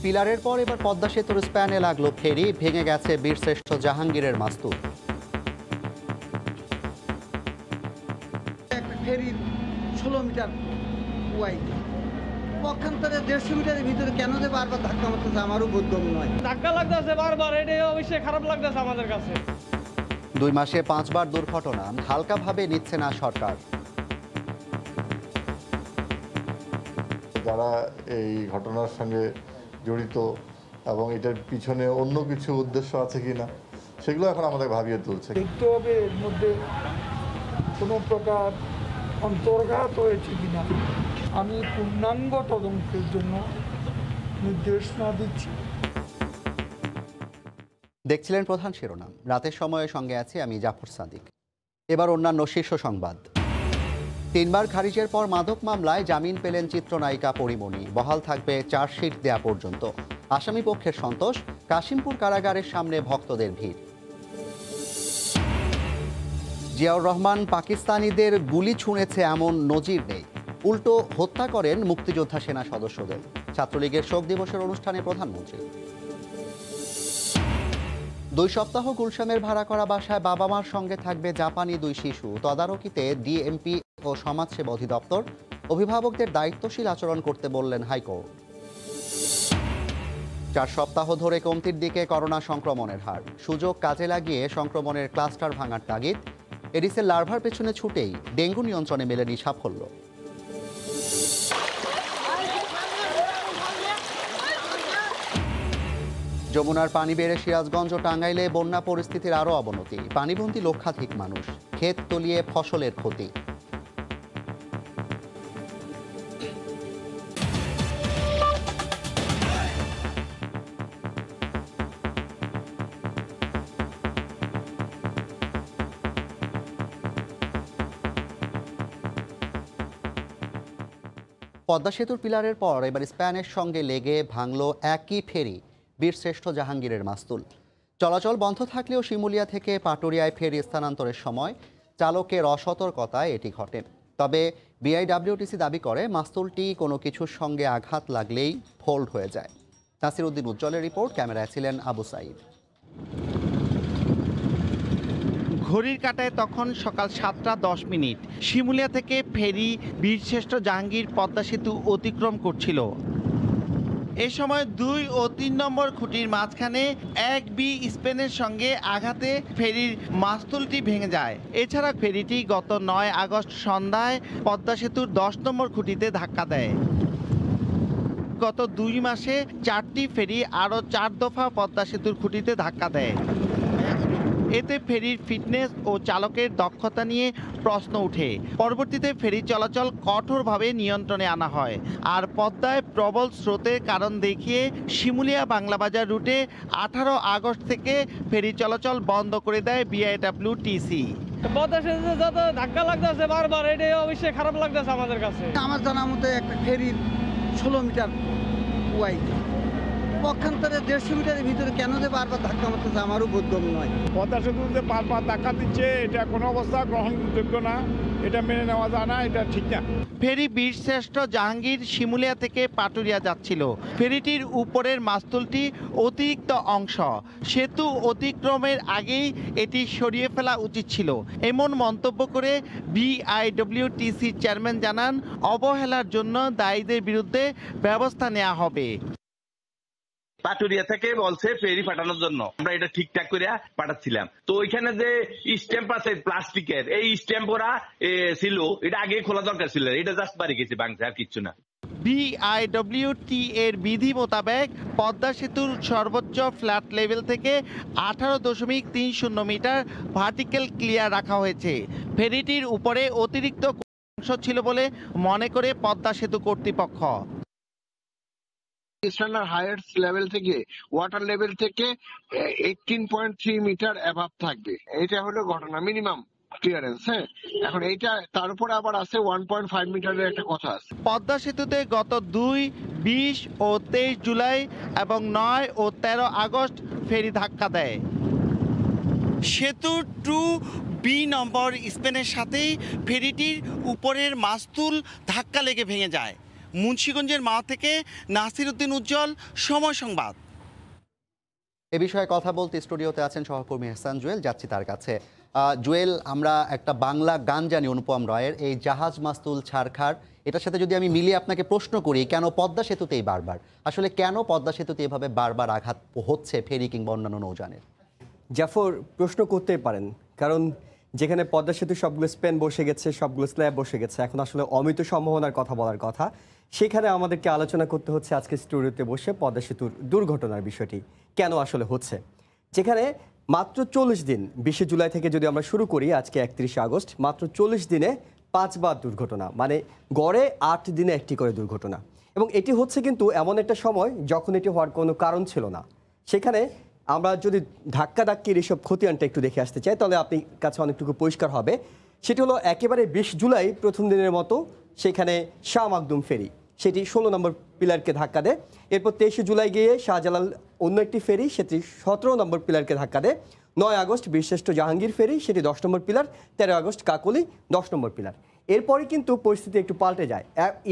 পিলারের পর এবার পদ্মা সেতুর স্প্যানে লাগলো ফেরি, ভেঙে গেছে বীরশ্রেষ্ঠ জাহাঙ্গীরের মাস্তুল। ফেরি 16 মিটার ওয়াইড, পক্ষান্তরে 150 মিটারের ভিতরে কেন যে বারবার ধাক্কা মারতেছে আমারও বোধগম্য নয়। ধাক্কা লাগতেছে বারবার, এটাই অবশ্যই খারাপ লাগতেছে আমাদের কাছে। 2 মাসে 5 বার দুর্ঘটনা, হালকাভাবে নিচ্ছে না সরকার। যারা এই ঘটনার সঙ্গে জড়িত এবং এটার পিছনে অন্য কিছু উদ্দেশ্য আছে কিনা সেগুলো এখন আমাদের ভাবিয়ে তুলছে। দেখতে হবে এর মধ্যে কোনো প্রকার অন্তর্ঘাত হয়েছে কিনা। আমি পূর্ণাঙ্গ তদন্তের জন্য নির্দেশনা দিচ্ছি। দেখছিলেন প্রধান শিরোনাম, রাতের সময়ের সঙ্গে আছি আমি জাফর সাদিক। এবার অন্যান্য শীর্ষ সংবাদ। 3 বার খারিজের পর মাদক মামলায় জামিন পেলেন চিত্রনায়িকা পরিমণি। বহাল থাকবে চার্জশিট দেয়া পর্যন্ত। আসামি পক্ষের সন্তোষ, কাশিমপুর কারাগারের সামনে ভক্তদের ভিড়। জিয়াউর রহমান পাকিস্তানিদের গুলি ছুঁড়েছে এমন নজির নেই, উল্টো হত্যা করেন মুক্তিযোদ্ধা সেনা সদস্যদের। ছাত্রলীগের শোক দিবসের অনুষ্ঠানে প্রধানমন্ত্রী। 2 সপ্তাহ গুলশানের ভাড়া করা বাসায় বাবা মার সঙ্গে থাকবে জাপানি 2 শিশু। তদারকিতে ডিএমপি ও সমাজসেবা অধিদপ্তর। অভিভাবকদের দায়িত্বশীল আচরণ করতে বললেন হাইকোর্ট। 4 সপ্তাহ ধরে কমতির দিকে করোনা সংক্রমণের হার। সুযোগ কাজে লাগিয়ে সংক্রমণের ক্লাস্টার ভাঙার তাগিদ। এডিসের লার্ভার পেছনে ছুটেই ডেঙ্গু নিয়ন্ত্রণে মেলেনি সাফল্য। যমুনার পানি বেড়ে সিরাজগঞ্জ ও টাঙ্গাইলে বন্যা পরিস্থিতির আরও অবনতি। পানিবন্দী লক্ষাধিক মানুষ, ক্ষেত তলিয়ে ফসলের ক্ষতি। পদ্মা সেতুর পিলারের পর এবার স্প্যানের সঙ্গে লেগে ভাঙল একই ফেরি, বীরশ্রেষ্ঠ জাহাঙ্গীরের মাস্তুল। চলাচল বন্ধ থাকলেও শিমুলিয়া থেকে পাটুরিয়ায় ফেরি স্থানান্তরের সময় চালকের অসতর্কতায় এটি ঘটে। তবে বিআইডব্লিউটিসি দাবি করে মাস্তুলটি কোনো কিছুর সঙ্গে আঘাত লাগলেই ফোল্ড হয়ে যায়। নাসির উদ্দিন উজ্জ্বলের রিপোর্ট, ক্যামেরায় ছিলেন আবু সাইদ। ঘড়ির কাঁটায় তখন সকাল 7টা 10 মিনিট। শিমুলিয়া থেকে ফেরি বীরশ্রেষ্ঠ জাহাঙ্গীর পদ্মা সেতু অতিক্রম করছিল। এ সময় 2 ও 3 নম্বর খুঁটির মাঝখানে 1B স্পেনের সঙ্গে আঘাতে ফেরির মাস্তুলটি ভেঙে যায়। এছাড়া ফেরিটি গত 9 আগস্ট সন্ধ্যায় পদ্মা সেতুর 10 নম্বর খুঁটিতে ধাক্কা দেয়। গত 2 মাসে 4টি ফেরি আরও 4 দফা পদ্মা সেতুর খুঁটিতে ধাক্কা দেয়। এতে ফেরির ফিটনেস ও চালকের দক্ষতা নিয়ে প্রশ্ন ওঠে। পরবর্তীতে ফেরি চলাচল কঠোরভাবে নিয়ন্ত্রণে আনা হয়। আর পদ্মায় প্রবল স্রোতের কারণ দেখিয়ে শিমুলিয়া বাংলাবাজার রুটে 18 আগস্ট থেকে ফেরি চলাচল বন্ধ করে দেয় বিআইডব্লিউটিসি। পদ্মা সেতুতে যত ধাক্কা লাগতেছে বারবার, এটাই অবশ্যই খারাপ লাগতেছে আমাদের কাছে। আমার জানা মতে একটা ফেরি 16 মিটার ওয়াইড, পক্ষান্তরে 150 মিটারের ভিতরে কেন যে বারবার ধাক্কা মারতেছে আমারও বোধগম্য নয়। পদ্মা সেতুতে বারবার ধাক্কা দিচ্ছে, এটা কোনো অবস্থা গ্রহণযোগ্য না, এটা মেনে নেওয়া যায় না, এটা ঠিক না। ফেরি বীরশ্রেষ্ঠ জাহাঙ্গীর শিমুলিয়া থেকে পাটুরিয়া যাচ্ছিল। ফেরিটির উপরের মাস্তুলটি অতিরিক্ত অংশ, সেতু অতিক্রমের আগেই এটি সরিয়ে ফেলা উচিত ছিল, এমন মন্তব্য করে বিআইডব্লিউটিসি চেয়ারম্যান জানান, অবহেলার জন্য দায়ীদের বিরুদ্ধে ব্যবস্থা নেওয়া হবে। পাটুরিয়া থেকে বলছে ফেরি পাঠানোর জন্য, আমরা এটা ঠিকঠাক করে পাঠাচ্ছিলাম। তো ওইখানে যে স্ট্যাম্প আছে প্লাস্টিকের, এই স্ট্যাম্প ওরা ছিল, এটা আগে খোলা দরকার ছিল, এটা জাস্ট বাড়ি গেছে, বাংছে আর কিচ্ছু না। বিআইডব্লিউটি এর বিধি মোতাবেক পদ্মা সেতুর সর্বোচ্চ ফ্ল্যাট লেভেল থেকে 18.30 মিটার ভার্টিক্যাল ক্লিয়ার রাখা হয়েছে। ফেরিটির উপরে অতিরিক্ত অংশ ছিল বলে মনে করে পদ্মা সেতু কর্তৃপক্ষ। স্ট্যান্ডার্ড হাইয়েস্ট লেভেল থেকে ওয়াটার লেভেল থেকে 18.3 মিটার অ্যাভাব থাকবে। এটা হলো ঘটনা, মিনিমাম ক্লিয়ারেন্স। হ্যাঁ, এখন এইটা তার উপরে আবার আছে 1.5 মিটারের একটা কথা আছে। পদ্মা সেতুতে গত 2, 20 ও 23 জুলাই এবং 9 ও 13 আগস্ট ফেরি ধাক্কা দেয়। সেতুর 2B নম্বর স্পেনের সাথেই ফেরিটির উপরের মাস্তুল ধাক্কা লেগে ভেঙে যায়। মুন্সিগঞ্জের মাওয়া থেকে নাসির উদ্দিন উজ্জ্বল, সময় সংবাদ। এ বিষয়ে কথা বলতে স্টুডিওতে আছেন সহকর্মী এহসান জুয়েল, যাচ্ছি তার কাছে। জুয়েল, আমরা একটা বাংলা গান জানি অনুপম রয়ের, এই জাহাজ মাস্তুল ছারখার, এটার সাথে যদি আমি মিলিয়ে আপনাকে প্রশ্ন করি, কেন পদ্মা সেতুতেই বারবার, আসলে কেন পদ্মা সেতুতে এভাবে বারবার আঘাত হচ্ছে ফেরি কিংবা অন্যান্য নৌযানের? জাফর, প্রশ্ন করতেই পারেন, কারণ যেখানে পদ্মা সেতু সবগুলো স্পেন বসে গেছে, সবগুলো স্ল্যাব বসে গেছে, এখন আসলে অমিত সম্ভাবনার কথা বলার কথা, সেখানে আমাদেরকে আলোচনা করতে হচ্ছে আজকে স্টুডিওতে বসে পদ্মা সেতুর দুর্ঘটনার বিষয়টি কেন আসলে হচ্ছে। যেখানে মাত্র 40 দিন, 20 জুলাই থেকে যদি আমরা শুরু করি, আজকে 31 আগস্ট, মাত্র 40 দিনে 5 বার দুর্ঘটনা, মানে গড়ে 8 দিনে একটি করে দুর্ঘটনা। এবং এটি হচ্ছে কিন্তু এমন একটা সময় যখন এটি হওয়ার কোনো কারণ ছিল না। সেখানে আমরা যদি ধাক্কির এসব খতিয়ানটা একটু দেখে আসতে চাই, তাহলে আপনি কাছে অনেকটুকু পরিষ্কার হবে। সেটি হলো একেবারে 20 জুলাই প্রথম দিনের মতো সেখানে শাহ মাকদুম ফেরি, সেটি 16 নম্বর পিলারকে ধাক্কা দেয়। এরপর 23 জুলাই গিয়ে শাহজালাল অন্য একটি ফেরি, সেটি 17 নম্বর পিলারকে ধাক্কা দেয়। 9 আগস্ট বীরশ্রেষ্ঠ জাহাঙ্গীর ফেরি, সেটি 10 নম্বর পিলার। 13 আগস্ট কাকলি, 10 নম্বর পিলার। এরপরে কিন্তু পরিস্থিতি একটু পাল্টে যায়,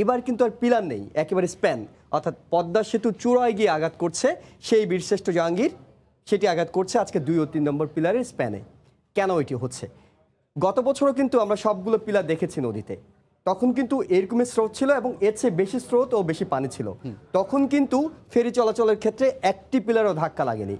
এবার কিন্তু আর পিলার নেই, একেবারে স্প্যান, অর্থাৎ পদ্মা সেতু চূড়ায় গিয়ে আঘাত করছে সেই বীরশ্রেষ্ঠ জাহাঙ্গীর, সেটি আঘাত করছে আজকে 2 ও 3 নম্বর পিলারের স্প্যানে। কেন এটি হচ্ছে? গত বছরও কিন্তু আমরা সবগুলো পিলার দেখেছি নদীতে, তখন কিন্তু এরকমের স্রোত ছিল এবং এর চেয়ে বেশি স্রোত ও বেশি পানি ছিল, তখন কিন্তু ফেরি চলাচলের ক্ষেত্রে একটি পিলারও ধাক্কা লাগেনি।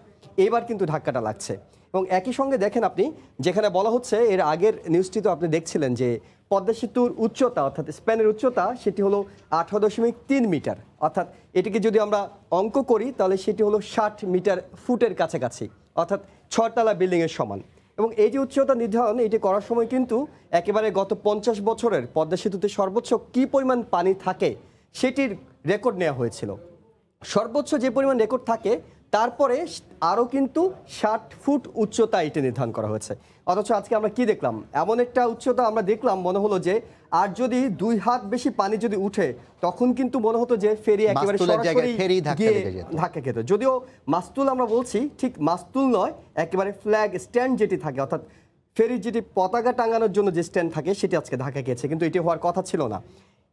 এবার কিন্তু ধাক্কাটা লাগছে। এবং একই সঙ্গে দেখেন আপনি, যেখানে বলা হচ্ছে, এর আগের নিউজটি তো আপনি দেখছিলেন যে পদ্মা সেতুর উচ্চতা, অর্থাৎ স্প্যানের উচ্চতা, সেটি হলো 18.3 মিটার, অর্থাৎ এটিকে যদি আমরা অঙ্ক করি তাহলে সেটি হলো 60 মিটার ফুটের কাছাকাছি, অর্থাৎ 6 তলা বিল্ডিংয়ের সমান। এবং এই যে উচ্চতা নির্ধারণ, এটি করার সময় কিন্তু একেবারে গত 50 বছরের পদ্মা সেতুতে সর্বোচ্চ কী পরিমাণ পানি থাকে সেটির রেকর্ড নেওয়া হয়েছিল। সর্বোচ্চ যে পরিমাণ রেকর্ড থাকে তারপরে আরও কিন্তু 60 ফুট উচ্চতা এটি নির্ধারণ করা হয়েছে। অথচ আজকে আমরা কি দেখলাম, এমন একটা উচ্চতা আমরা দেখলাম, মনে হলো যে আর যদি 2 হাত বেশি পানি যদি উঠে, তখন কিন্তু মনে হতো যে ফেরি একেবারে সরাসরি গিয়ে ধাক্কা খেত। যদিও মাস্তুল আমরা বলছি, ঠিক মাস্তুল নয়, একেবারে ফ্ল্যাগ স্ট্যান্ড যেটি থাকে, অর্থাৎ ফেরির যেটি পতাকা টাঙানোর জন্য যে স্ট্যান্ড থাকে, সেটি আজকে ধাক্কা খেয়েছে, কিন্তু এটি হওয়ার কথা ছিল না।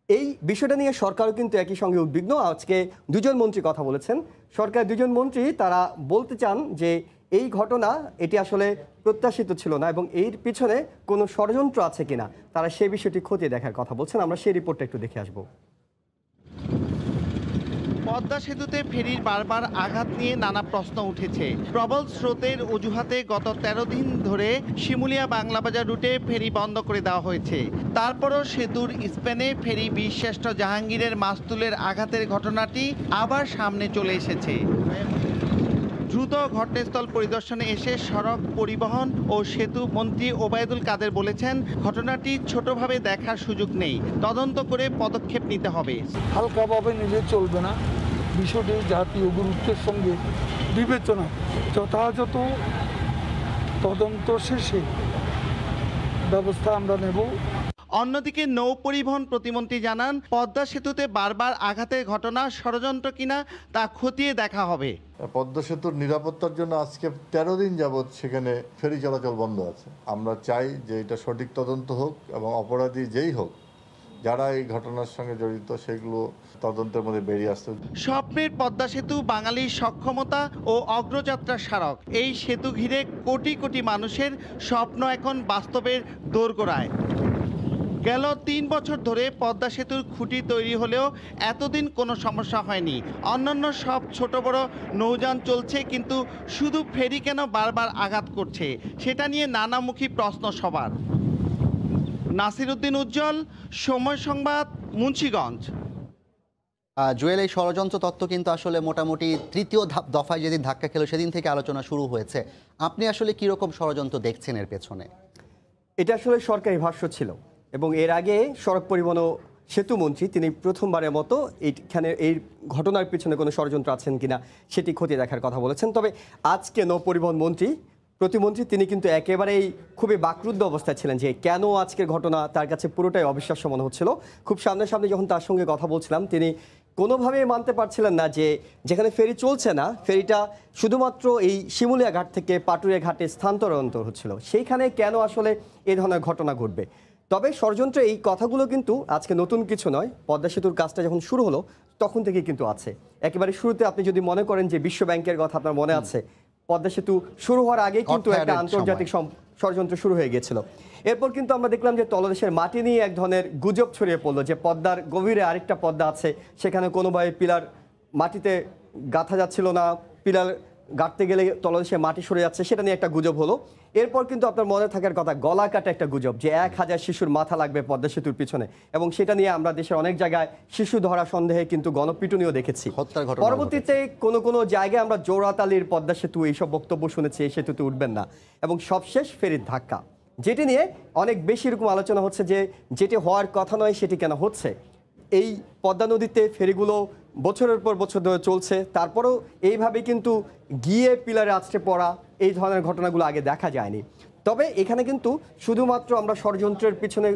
এই বিষয়টা নিয়ে সরকারও কিন্তু একই সঙ্গে উদ্বিগ্ন। আজকে 2 জন মন্ত্রী কথা বলেছেন, সরকার 2 জন মন্ত্রী, তারা বলতে চান যে এই ঘটনা এটি আসলে প্রত্যাশিত ছিল না এবং এর পিছনে কোনো ষড়যন্ত্র আছে কিনা তারা সেই বিষয়টি খতিয়ে দেখার কথা বলছেন। আমরা সেই রিপোর্টটা একটু দেখে আসবো। পদ্মা সেতুতে ফেরির বারবার আঘাত নিয়ে নানা প্রশ্ন উঠেছে। প্রবল স্রোতের অজুহাতে গত 13 দিন ধরে শিমুলিয়া বাংলাবাজার রুটে ফেরি বন্ধ করে দেওয়া হয়েছে। তারপরও সেতুর স্পেনে ফেরি বীরশ্রেষ্ঠ জাহাঙ্গীরের মাস্তুলের আঘাতের ঘটনাটি আবার সামনে চলে এসেছে। দ্রুত ঘটনাস্থল পরিদর্শনে এসে সড়ক পরিবহন ও সেতু মন্ত্রী ওবায়দুল কাদের বলেছেন, ঘটনাটি ছোটভাবে দেখার সুযোগ নেই, তদন্ত করে পদক্ষেপ নিতে হবে। হালকাভাবে নিলে চলবে না, বিষয়টি জাতীয় গুরুত্বের সঙ্গে বিবেচনা, যথাযথ তদন্ত শেষে ব্যবস্থা আমরা নেব। অন্যদিকে নৌ পরিবহন প্রতিমন্ত্রী জানান, পদ্মা সেতুতে বারবার আঘাতের ঘটনা ষড়যন্ত্র কিনা তা খতিয়ে দেখা হবে। পদ্মা সেতুর নিরাপত্তার জন্য আজকে 13 দিন যাবৎ সেখানে ফেরি চলাচল বন্ধ আছে। আমরা চাই যে এটা সঠিক তদন্ত হোক এবং অপরাধী যেই হোক, যারা এই ঘটনার সঙ্গে জড়িত, সেগুলো তদন্তের মধ্যে বেরিয়ে আসতে। স্বপ্নের পদ্মা সেতু বাঙালির সক্ষমতা ও অগ্রযাত্রার স্মারক। এই সেতু ঘিরে কোটি কোটি মানুষের স্বপ্ন এখন বাস্তবের দোরগোড়ায়। গেল 3 বছর ধরে পদ্মা সেতুর খুঁটি তৈরি হলেও এতদিন কোনো সমস্যা হয়নি। অন্যান্য সব ছোট বড় নৌযান চলছে, কিন্তু শুধু ফেরি কেন বারবার আঘাত করছে সেটা নিয়ে নানামুখী প্রশ্ন সবার। নাসির উদ্দিন উজ্জ্বল, সময় সংবাদ, মুন্সিগঞ্জ। জুয়েল, এই ষড়যন্ত্র তত্ত্ব কিন্তু আসলে মোটামুটি 3য় দফায় যেদিন ধাক্কা খেলো সেদিন থেকে আলোচনা শুরু হয়েছে। আপনি আসলে কীরকম ষড়যন্ত্র দেখছেন এর পেছনে? এটা আসলে সরকারি ভাষ্য ছিল এবং এর আগে সড়ক পরিবহন ও সেতু মন্ত্রী তিনি প্রথমবারের মতো এইখানে এই ঘটনার পিছনে কোনো ষড়যন্ত্র আছেন কিনা সেটি খতিয়ে দেখার কথা বলেছেন। তবে আজকে নৌ পরিবহন মন্ত্রী, প্রতিমন্ত্রী, তিনি কিন্তু একেবারেই খুবই বাকরুদ্ধ অবস্থায় ছিলেন যে কেন আজকের ঘটনা তার কাছে পুরোটাই অবিশ্বাস্য মনে হচ্ছিল। খুব সামনাসামনি যখন তার সঙ্গে কথা বলছিলাম, তিনি কোনোভাবেই মানতে পারছিলেন না যে যেখানে ফেরি চলছে না, ফেরিটা শুধুমাত্র এই শিমুলিয়া ঘাট থেকে পাটুরিয়া ঘাটে স্থানান্তর হচ্ছিল, সেইখানে কেন আসলে এই ধরনের ঘটনা ঘটবে। তবে ষড়যন্ত্র এই কথাগুলো কিন্তু আজকে নতুন কিছু নয়। পদ্মা সেতুর কাজটা যখন শুরু হলো তখন থেকেই কিন্তু আছে। একেবারে শুরুতে আপনি যদি মনে করেন যে বিশ্ব ব্যাংকের কথা আপনার মনে আছে, পদ্মা সেতু শুরু হওয়ার আগে কিন্তু একটা আন্তর্জাতিক ষড়যন্ত্র শুরু হয়ে গিয়েছিল। এরপর কিন্তু আমরা দেখলাম যে তলদেশের মাটি নিয়ে এক ধরনের গুজব ছড়িয়ে পড়লো যে পদ্মার গভীরে আরেকটা পদ্মা আছে, সেখানে কোনোভাবে পিলার মাটিতে গাঁথা যাচ্ছিল না, পিলার গাঁটতে গেলে তলদেশে মাটি সরে যাচ্ছে, সেটা নিয়ে একটা গুজব হলো। এরপর কিন্তু আপনার মনে থাকার কথা গলা কাটা একটা গুজব যে 1000 শিশুর মাথা লাগবে পদ্মা সেতুর পিছনে, এবং সেটা নিয়ে আমরা দেশের অনেক জায়গায় শিশু ধরা সন্দেহে কিন্তু গণপিটুনিও দেখেছি। পরবর্তীতে কোনো জায়গায় আমরা জোড়াতালির পদ্মা সেতু এইসব বক্তব্য শুনেছি, এই সেতুতে উঠবেন না, এবং সবশেষ ফেরির ধাক্কা, যেটি নিয়ে অনেক বেশি এরকম আলোচনা হচ্ছে যে যেটি হওয়ার কথা নয় সেটি কেন হচ্ছে। এই পদ্মা নদীতে ফেরিগুলো বছরের পর বছর ধরে চলছে, তারপরেও এইভাবে কিন্তু গিয়ে পিলারে আছড়ে পড়া এই ধরনের ঘটনাগুলো আগে দেখা যায়নি। তবে এখানে কিন্তু শুধুমাত্র আমরা ষড়যন্ত্রের পিছনে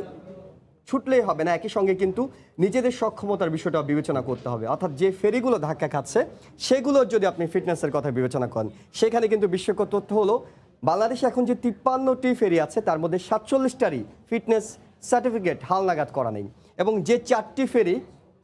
ছুটলেই হবে না, একই সঙ্গে কিন্তু নিজেদের সক্ষমতার বিষয়টা বিবেচনা করতে হবে। অর্থাৎ যে ফেরিগুলো ধাক্কা খাচ্ছে সেগুলোর যদি আপনি ফিটনেসের কথা বিবেচনা করেন, সেখানে কিন্তু বিস্ময়কর তথ্য হলো বাংলাদেশে এখন যে 53টি ফেরি আছে তার মধ্যে 47টারই ফিটনেস সার্টিফিকেট হালনাগাদ করা নেই, এবং যে 4টি ফেরি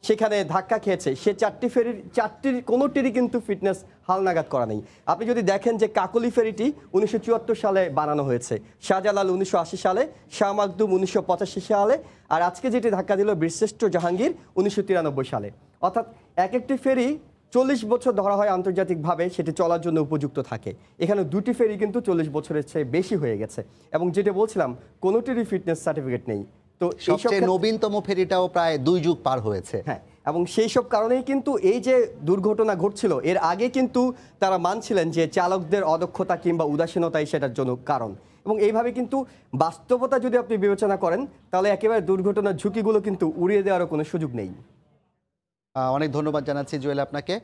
সেখানে ধাক্কা খেয়েছে সে 4টি ফেরির 4টির কোনোটিরই কিন্তু ফিটনেস হালনাগাদ করা নেই। আপনি যদি দেখেন যে কাকলি ফেরিটি 1974 সালে বানানো হয়েছে, শাহজালাল 1980 সালে, শাহ মাকদুম 1985 সালে, আর আজকে যেটি ধাক্কা দিল বীরশ্রেষ্ঠ জাহাঙ্গীর 1993 সালে। অর্থাৎ এক একটি ফেরি 40 বছর ধরা হয় আন্তর্জাতিকভাবে সেটি চলার জন্য উপযুক্ত থাকে। এখানে 2টি ফেরি কিন্তু 40 বছরের চেয়ে বেশি হয়ে গেছে, এবং যেটা বলছিলাম কোনোটিরই ফিটনেস সার্টিফিকেট নেই। তো সবচেয়ে নবীনতম ফেরিটাও প্রায় 2 যুগ পার হয়েছে। হ্যাঁ, এবং সেই সব কারণেই কিন্তু এই যে দুর্ঘটনা ঘটছিল এর আগে কিন্তু তারা মানছিলেন যে চালকদের অদক্ষতা কিংবা উদাসীনতাই সেটার জন্য কারণ, এবং এইভাবে কিন্তু বাস্তবতা যদি আপনি বিবেচনা করেন তাহলে একেবারে দুর্ঘটনার ঝুঁকিগুলো কিন্তু উড়িয়ে দেওয়ারও কোনো সুযোগ নেই। অনেক ধন্যবাদ জানাচ্ছি জুয়েল আপনাকে।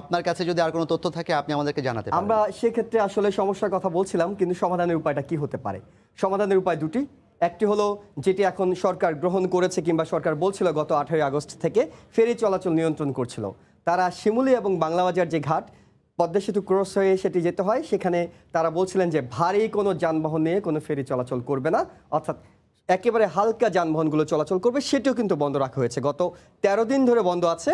আপনার কাছে যদি আর কোনো তথ্য থাকে আপনি আমাদেরকে জানাতে পারেন। আমরা সেক্ষেত্রে আসলে সমস্যার কথা বলছিলাম, কিন্তু সমাধানের উপায়টা কি হতে পারে? সমাধানের উপায় দুটি। একটি হলো যেটি এখন সরকার গ্রহণ করেছে কিংবা সরকার বলছিল গত 18 আগস্ট থেকে ফেরি চলাচল নিয়ন্ত্রণ করছিল, তারা শিমুলী এবং বাংলাবাজার যে ঘাট পদ্মা সেতু ক্রস হয়ে সেটি যেতে হয়, সেখানে তারা বলছিলেন যে ভারী কোনো যানবাহন নিয়ে কোনো ফেরি চলাচল করবে না, অর্থাৎ একেবারে হালকা যানবাহনগুলো চলাচল করবে, সেটিও কিন্তু বন্ধ রাখা হয়েছে। গত 13 দিন ধরে বন্ধ আছে।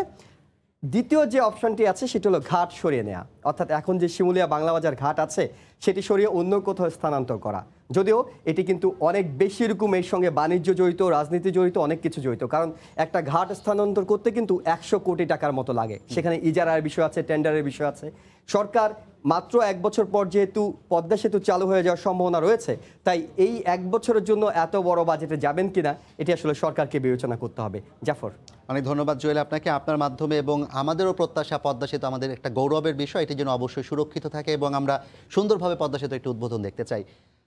দ্বিতীয় যে অপশনটি আছে সেটি হলো ঘাট সরিয়ে নেওয়া, অর্থাৎ এখন যে শিমুলিয়া বাংলাবাজার ঘাট আছে সেটি সরিয়ে অন্য কোথাও স্থানান্তর করা। যদিও এটি কিন্তু অনেক বেশি রকম এর সঙ্গে বাণিজ্য জড়িত, রাজনীতি জড়িত, অনেক কিছু জড়িত, কারণ একটা ঘাট স্থানান্তর করতে কিন্তু 100 কোটি টাকার মতো লাগে, সেখানে ইজারার বিষয় আছে, টেন্ডারের বিষয় আছে। সরকার মাত্র 1 বছর পর যেহেতু পদ্মা সেতু চালু হয়ে যাওয়ার সম্ভাবনা রয়েছে, তাই এই 1 বছরের জন্য এত বড় বাজেটে যাবেন কিনা এটি আসলে সরকারকে বিবেচনা করতে হবে। জাফর, অনেক ধন্যবাদ জুয়েল আপনাকে। আপনার মাধ্যমে এবং আমাদেরও প্রত্যাশা পদ্মা সেতু আমাদের একটা গৌরবের বিষয়, এটি যেন অবশ্যই সুরক্ষিত থাকে এবং আমরা সুন্দরভাবে পদ্মা সেতু একটি উদ্বোধন দেখতে চাই।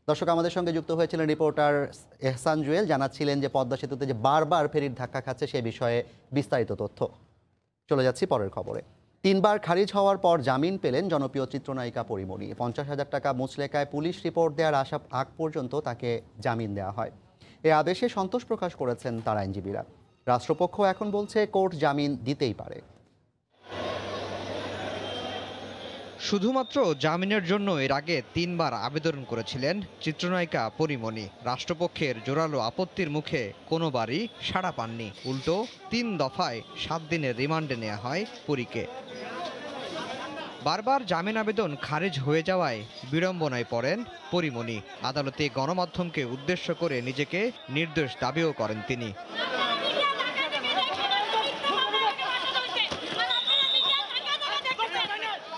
দর্শক, আমাদের সঙ্গে যুক্ত হয়েছিলেন রিপোর্টার এহসান জুয়েল, জানাচ্ছিলেন যে পদ্মা সেতুতে যে বারবার ফেরির ধাক্কা খাচ্ছে সে বিষয়ে বিস্তারিত তথ্য। চলে যাচ্ছি পরের খবরে। 3 বার খারিজ হওয়ার পর জামিন পেলেন জনপ্রিয় চিত্রনায়িকা পরিমণি। 50,000 টাকা মুচলেকায় পুলিশ রিপোর্ট দেওয়ার আগ পর্যন্ত তাকে জামিন দেওয়া হয়। এই আদেশে সন্তোষ প্রকাশ করেছেন তার আইনজীবীরা। রাষ্ট্রপক্ষ এখন বলছে কোর্ট জামিন দিতেই পারে। শুধুমাত্র জামিনের জন্য এর আগে 3 বার আবেদন করেছিলেন চিত্রনায়িকা পরিমণি। রাষ্ট্রপক্ষের জোরালো আপত্তির মুখে কোনোবারই সাড়া পাননি, উল্টো 3 দফায় 7 দিনের রিমান্ডে নেওয়া হয় পরীকে। বারবার জামিন আবেদন খারিজ হয়ে যাওয়ায় বিড়ম্বনায় পড়েন পরিমণি। আদালতে গণমাধ্যমকে উদ্দেশ্য করে নিজেকে নির্দোষ দাবিও করেন তিনি।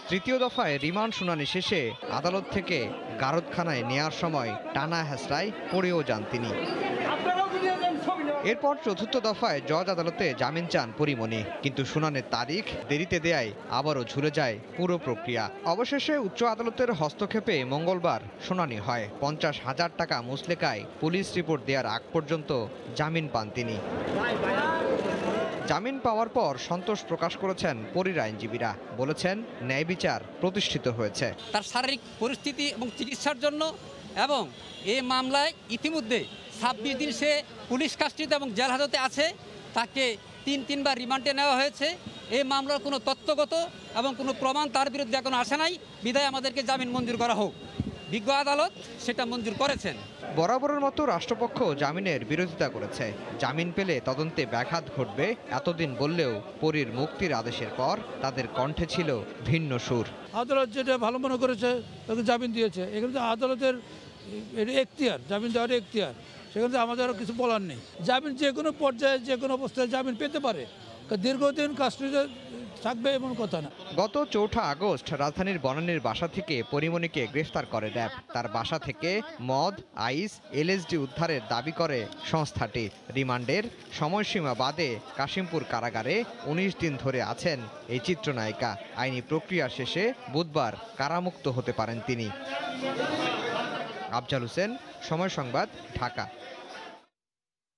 তৃতীয় দফায় রিমান্ড শুনানি শেষে আদালত থেকে গারদখানায় নেয়ার সময় টানা হেঁচড়ায় পড়েও যান তিনি। এরপর চতুর্থ দফায় জজ আদালতে জামিন চান পরিমণি, কিন্তু শুনানির তারিখ দেরিতে দেয়ায় আবারও ঝুলে যায় পুরো প্রক্রিয়া। অবশেষে উচ্চ আদালতের হস্তক্ষেপে মঙ্গলবার শুনানি হয়। 50,000 টাকা মুচলেকায় পুলিশ রিপোর্ট দেওয়ার আগ পর্যন্ত জামিন পান তিনি। জামিন পাওয়ার পর সন্তোষ প্রকাশ করেছেন পরীর আইনজীবীরা। বলেছেন ন্যায় বিচার প্রতিষ্ঠিত হয়েছে। তার শারীরিক পরিস্থিতি এবং চিকিৎসার জন্য এবং এই মামলায় ইতিমধ্যে 26 দিন সে পুলিশ কাস্টডিতে এবং জেল হাজতে আছে। তাকে 3 বার রিমান্ডে নেওয়া হয়েছে। এই মামলার কোনো তথ্যগত এবং কোনো প্রমাণ তার বিরুদ্ধে এখনো আসে নাই, বিধায় আমাদেরকে জামিন মঞ্জুর করা হোক। বিজ্ঞ আদালত সেটা মঞ্জুর করেছেন। বরাবরের মতো রাষ্ট্রপক্ষ জামিনের বিরোধিতা করেছে। জামিন পেলে তদন্তে ব্যাঘাত ঘটবে এতদিন বললেও পরীর মুক্তির আদেশের পর তাদের কণ্ঠে ছিল ভিন্ন সুর। আদালত যেটা ভালো মনে করেছে তাকে জামিন দিয়েছে, এখানে আদালতের এখতিয়ার, জামিন দেওয়ার এখতিয়ার, সেখানে আমাদের আর কিছু বলার নেই। জামিন যে কোনো পর্যায়ে যে কোনো অবস্থায় জামিন পেতে পারে, দীর্ঘদিন কাস্টডিতে থাকবে এমন কথা না। গত 4 আগস্ট রাজধানীর বনানীর বাসা থেকে পরিমণিকে গ্রেফতার করে র্যাব। তার বাসা থেকে মদ, আইস, এলএসডি উদ্ধারের দাবি করে সংস্থাটি। রিমান্ডের সময়সীমা বাদে কাশিমপুর কারাগারে 19 দিন ধরে আছেন এই চিত্রনায়িকা। আইনি প্রক্রিয়া শেষে বুধবার কারামুক্ত হতে পারেন তিনি। আফজাল হোসেন, সময় সংবাদ, ঢাকা।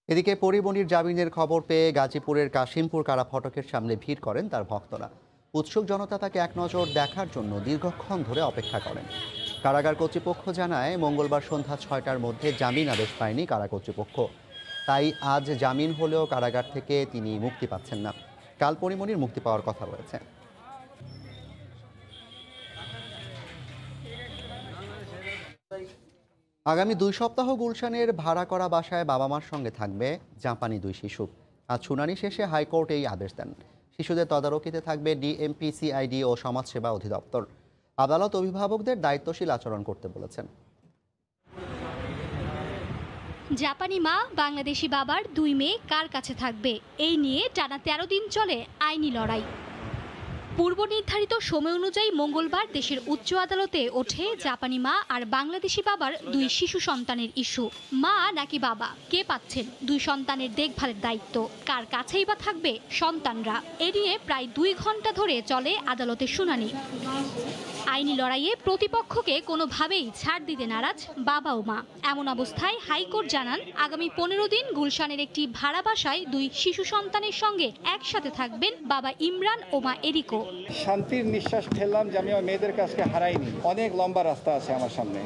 এদিকে পরিমণির জামিনের খবর পেয়ে গাজীপুরের কাশিমপুর কারা ফটকের সামনে ভিড় করেন তার ভক্তরা। উৎসুক জনতা তাকে এক নজর দেখার জন্য দীর্ঘক্ষণ ধরে অপেক্ষা করেন। কারাগার কর্তৃপক্ষ জানায়, মঙ্গলবার সন্ধ্যা 6টার মধ্যে জামিন আদেশ পায়নি কারা কর্তৃপক্ষ। তাই আজ জামিন হলেও কারাগার থেকে তিনি মুক্তি পাচ্ছেন না। কাল পরিমণির মুক্তি পাওয়ার কথা রয়েছে। আগামী 2 সপ্তাহ গুলশানের ভাড়া করা বাসায় বাবা মার সঙ্গে থাকবে জাপানি 2 শিশু। আজ শুনানি শেষে হাইকোর্ট এই আদেশ দেন। শিশুদের তদারকিতে থাকবে ডিএমপি, সিআইডি ও সমাজসেবা অধিদপ্তর। আদালত অভিভাবকদের দায়িত্বশীল আচরণ করতে বলেছেন। জাপানি মা, বাংলাদেশি বাবার 2 মেয়ে কার কাছে থাকবে, এই নিয়ে টানা 13 দিন চলে আইনি লড়াই। পূর্ব নির্ধারিত সময় অনুযায়ী মঙ্গলবার দেশের উচ্চ আদালতে ওঠে জাপানি মা আর বাংলাদেশি বাবার 2 শিশু সন্তানের ইস্যু। মা নাকি বাবা, কে পাচ্ছেন 2 সন্তানের দেখভালের দায়িত্ব, কার কাছেই বা থাকবে সন্তানরা, এ নিয়ে প্রায় 2 ঘন্টা ধরে চলে আদালতের শুনানি। আইনি লড়াইয়ে প্রতিপক্ষকে কোনোভাবেই ছাড় দিতে নারাজ বাবা ও মা। এমন অবস্থায় হাইকোর্ট জানান, আগামী 15 দিন গুলশানের একটি ভাড়া বাসায় 2 শিশু সন্তানের সঙ্গে একসাথে থাকবেন বাবা ইমরান ও মা এরিকো। শান্তির নিঃশ্বাস ফেললাম যে আমি আমার মেয়েদের কাছে হারাইনি। অনেক লম্বা রাস্তা আছে আমার সামনে।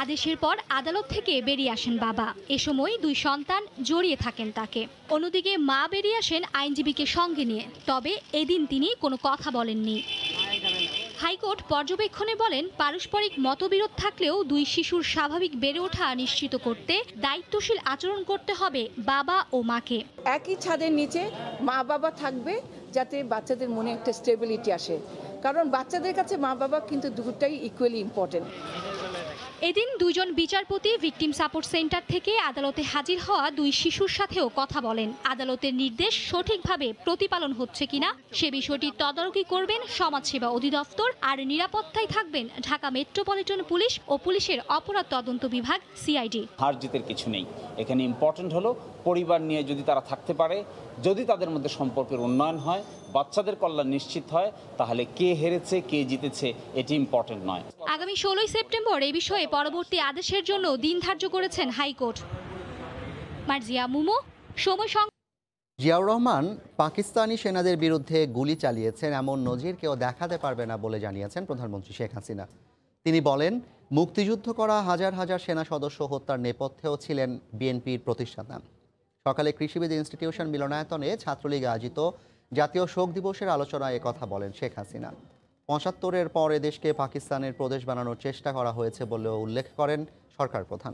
আদেশের পর আদালত থেকে বেরিয়ে আসেন বাবা। এ সময় 2 সন্তান জড়িয়ে থাকেন তাকে। অন্যদিকে মা বেরিয়ে আসেন আইনজীবীকে সঙ্গে নিয়ে। তবে এদিন তিনি কোনো কথা বলেননি। হাইকোর্ট পর্যবেক্ষণে বলেন, পারস্পরিক মতবিরোধ থাকলেও 2 শিশুর স্বাভাবিক বেড়ে ওঠা নিশ্চিত করতে দায়িত্বশীল আচরণ করতে হবে বাবা ও মাকে। একই ছাদের নিচে মা বাবা থাকবে, যাতে বাচ্চাদের মনে একটা স্টেবিলিটি আসে, কারণ বাচ্চাদের কাছে মা বাবা কিন্তু দুটোটাই ইকুয়ালি ইম্পর্টেন্ট। এদিন 2 জন বিচারপতি ভিকটিম সাপোর্ট সেন্টার থেকে আদালতে হাজির হওয়া 2 শিশুর সাথেও কথা বলেন। আদালতের নির্দেশ সঠিকভাবে প্রতিপালন হচ্ছে কিনা সে বিষয়টি তদারকি করবেন সমাজসেবা অধিদপ্তর, আর নিরাপত্তায় থাকবেন ঢাকা মেট্রোপলিটন পুলিশ ও পুলিশের অপরাধ তদন্ত বিভাগ, সিআইডি। হার জিতের কিছু নেই এখানে। ইম্পর্টেন্ট হলো পরিবার নিয়ে যদি তারা থাকতে পারে, যদি তাদের মধ্যে সম্পর্কের উন্নয়ন হয়, বাচ্চাদের কল্যাণ নিশ্চিত হয়, তাহলে কে হেরেছে কে জিতেছে এটি ইম্পর্টেন্ট নয়। আগামী 16 সেপ্টেম্বর এই বিষয়ে পরবর্তী আদেশের জন্য দিন ধার্য করেছেন হাইকোর্ট। মার্জিয়া মুমো, সময়। জিয়াউর রহমান পাকিস্তানি সেনাদের বিরুদ্ধে গুলি চালিয়েছেন এমন নজির কেউ দেখাতে পারবে না বলে জানিয়েছেন প্রধানমন্ত্রী শেখ হাসিনা। তিনি বলেন, মুক্তিযুদ্ধ করা হাজার হাজার সেনা সদস্য হত্যার নেপথ্যেও ছিলেন বিএনপির প্রতিষ্ঠাতা। সকালে কৃষিবিদ ইনস্টিটিউশন মিলনায়তনে ছাত্রলীগ আয়োজিত জাতীয় শোক দিবসের আলোচনায় একথা বলেন শেখ হাসিনা। 75-এর পর দেশকে পাকিস্তানের প্রদেশ বানানোর চেষ্টা করা হয়েছে বলেও উল্লেখ করেন সরকার প্রধান।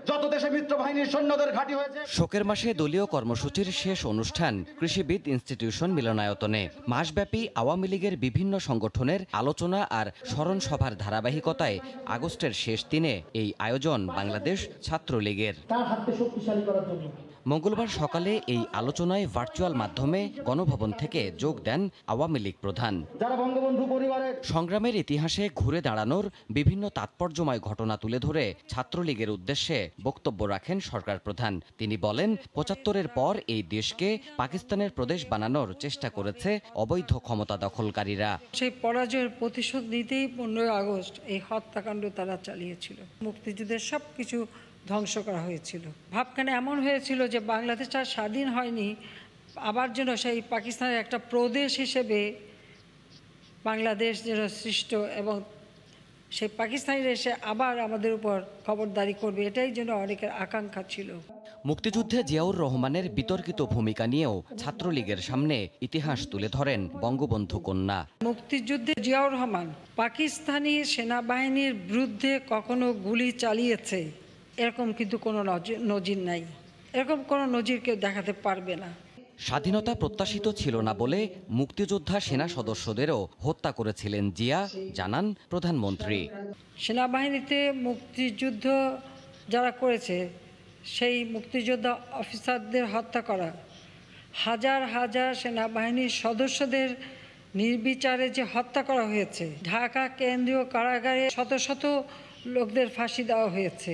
যত দেশে মিত্র বাহিনীর সৈন্যদের ঘাঁটি হয়েছে। শোকের মাসে দলীয় কর্মসূচির শেষ অনুষ্ঠান কৃষিবিদ ইনস্টিটিউশন মিলনায়তনে। মাসব্যাপী আওয়ামী লীগের বিভিন্ন সংগঠনের আলোচনা আর স্মরণ সভার ধারাবাহিকতায় আগস্টের শেষ দিনে এই আয়োজন বাংলাদেশ ছাত্রলীগের। তার হাতকে শক্তিশালী করার জন্য মঙ্গলবার সকালে এই আলোচনায় ভার্চুয়াল মাধ্যমে গণভবন থেকে যোগ দেন আওয়ামী লীগ প্রধান। যারা বঙ্গবন্ধু পরিবারের সংগ্রামের ইতিহাসে ঘুরে দাঁড়ানোর বিভিন্ন তাৎপর্যময় ঘটনা তুলে ধরে ছাত্রলীগের উদ্দেশ্যে বক্তব্য রাখেন সরকার প্রধান। তিনি বলেন, 75-এর পর এই দেশকে পাকিস্তানের প্রদেশ বানানোর চেষ্টা করেছে অবৈধ ক্ষমতা দখলকারীরা। সেই পরাজয়ের প্রতিশোধ নিতেই 15 আগস্ট এই হত্যাকাণ্ড তারা চালিয়েছিল। মুক্তিযুদ্ধের সবকিছু ধ্বংস করা হয়েছিল। ভাবখানে এমন হয়েছিল যে বাংলাদেশ আর স্বাধীন হয়নি, আবার যেন সেই পাকিস্তানের একটা প্রদেশ হিসেবে বাংলাদেশ যেন সৃষ্ট, এবং সেই পাকিস্তানিরা এসে আবার আমাদের উপর খবরদারি করবে, এটাই যেন অনেকের আকাঙ্ক্ষা ছিল। মুক্তিযুদ্ধে জিয়াউর রহমানের বিতর্কিত ভূমিকা নিয়েও ছাত্রলীগের সামনে ইতিহাস তুলে ধরেন বঙ্গবন্ধু কন্যা। মুক্তিযুদ্ধে জিয়াউর রহমান পাকিস্তানি সেনাবাহিনীর বিরুদ্ধে কখনো গুলি চালিয়েছে এরকম কিন্তু কোনো নজির নাই, এরকম কোনো নজির কেউ দেখাতে পারবে না। স্বাধীনতা প্রত্যাশিত ছিল না বলে মুক্তিযোদ্ধা সেনা সদস্যদেরও হত্যা করেছিলেন জিয়া, জানান প্রধানমন্ত্রী। সেনাবাহিনীতে মুক্তিযুদ্ধ যারা করেছে সেই মুক্তিযোদ্ধা অফিসারদের হত্যা করা, হাজার হাজার সেনাবাহিনীর সদস্যদের নির্বিচারে যে হত্যা করা হয়েছে, ঢাকা কেন্দ্রীয় কারাগারে শত শত লোকদের ফাঁসি দেওয়া হয়েছে।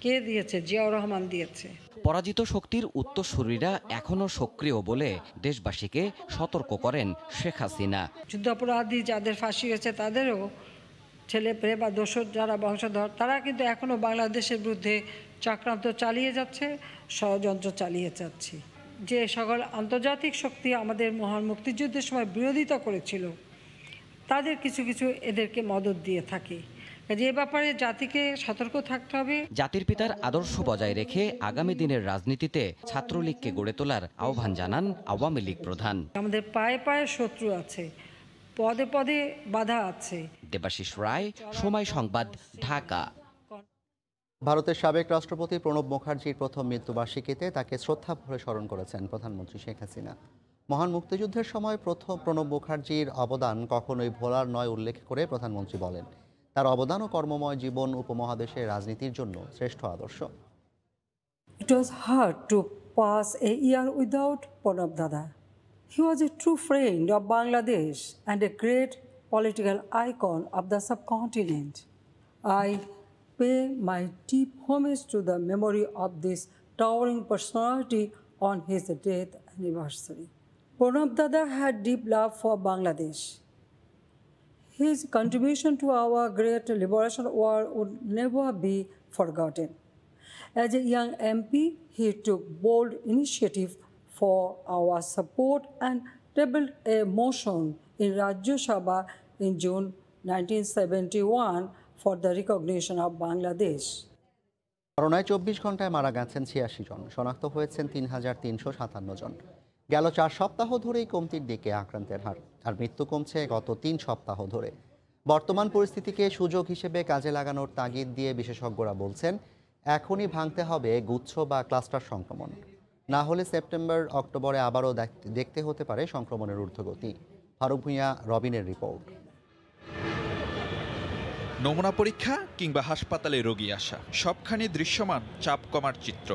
কে দিয়েছে? জিয়াউর রহমান দিয়েছে। পরাজিত শক্তির উত্তরসূরিরা এখনও সক্রিয় বলে দেশবাসীকে সতর্ক করেন শেখ হাসিনা। যুদ্ধাপরাধী যাদের ফাঁসি হয়েছে তাদেরও ছেলে পেলে বা দোসর যারা বংশধর তারা কিন্তু এখনও বাংলাদেশের বিরুদ্ধে চক্রান্ত চালিয়ে যাচ্ছে, ষড়যন্ত্র চালিয়ে যাচ্ছে। যে সকল আন্তর্জাতিক শক্তি আমাদের মহান মুক্তিযুদ্ধের সময় বিরোধিতা করেছিল তাদের কিছু কিছু এদেরকে মদত দিয়ে থাকে। যে ব্যাপারে জাতিকে সতর্ক থাকতে হবে। জাতির পিতার আদর্শ বজায় রেখে আগামী দিনের রাজনীতিতে ছাত্রলীগকে গড়ে তোলার আহ্বান জানান আওয়ামী লীগ প্রধান। আমাদের পায়ে পায়ে শত্রু আছে, পদে পদে বাধা আছে। দেবাশিস রায়, সময় সংবাদ, ঢাকা। ভারতের সাবেক রাষ্ট্রপতি প্রণব মুখার্জির প্রথম মৃত্যুবার্ষিকীতে তাকে শ্রদ্ধা ভরে স্মরণ করেছেন প্রধানমন্ত্রী শেখ হাসিনা। মহান মুক্তিযুদ্ধের সময় প্রণব মুখার্জির অবদান কখনোই ভোলার নয় উল্লেখ করে প্রধানমন্ত্রী বলেন, তার অবদান ও কর্মময় জীবন উপমহাদেশের রাজনীতির জন্য শ্রেষ্ঠ আদর্শ। It was hard to pass a year without Pranab Dada. He was a true friend of Bangladesh and a great political icon of the subcontinent. I pay my deep homage to the memory of this towering personality on his death anniversary. Pranab Dada had deep love for Bangladesh. His contribution to our great liberation war would never be forgotten. As a young MP, he took bold initiative for our support and tabled a motion in Rajya Sabha in June 1971 for the recognition of Bangladesh. করোনায় 24 ঘন্টায় মারা গেছেন 86 জন, শনাক্ত হয়েছেন 3357 জন। গেল 4 সপ্তাহ ধরেই কমতির দিকে আক্রান্তের হার, আর মৃত্যু কমছে গত 3 সপ্তাহ ধরে। বর্তমান পরিস্থিতিকে সুযোগ হিসেবে কাজে লাগানোর তাগিদ দিয়ে বিশেষজ্ঞরা বলছেন, এখনই ভাঙতে হবে গুচ্ছ বা ক্লাস্টার সংক্রমণ, না হলে সেপ্টেম্বর অক্টোবরে আবারও দেখতে হতে পারে সংক্রমণের ঊর্ধ্বগতি। ফারুক ভূঁইয়া, রবিনের রিপোর্ট। নমুনা পরীক্ষা কিংবা হাসপাতালে রোগী আসা, সবখানে দৃশ্যমান চাপ কমার চিত্র।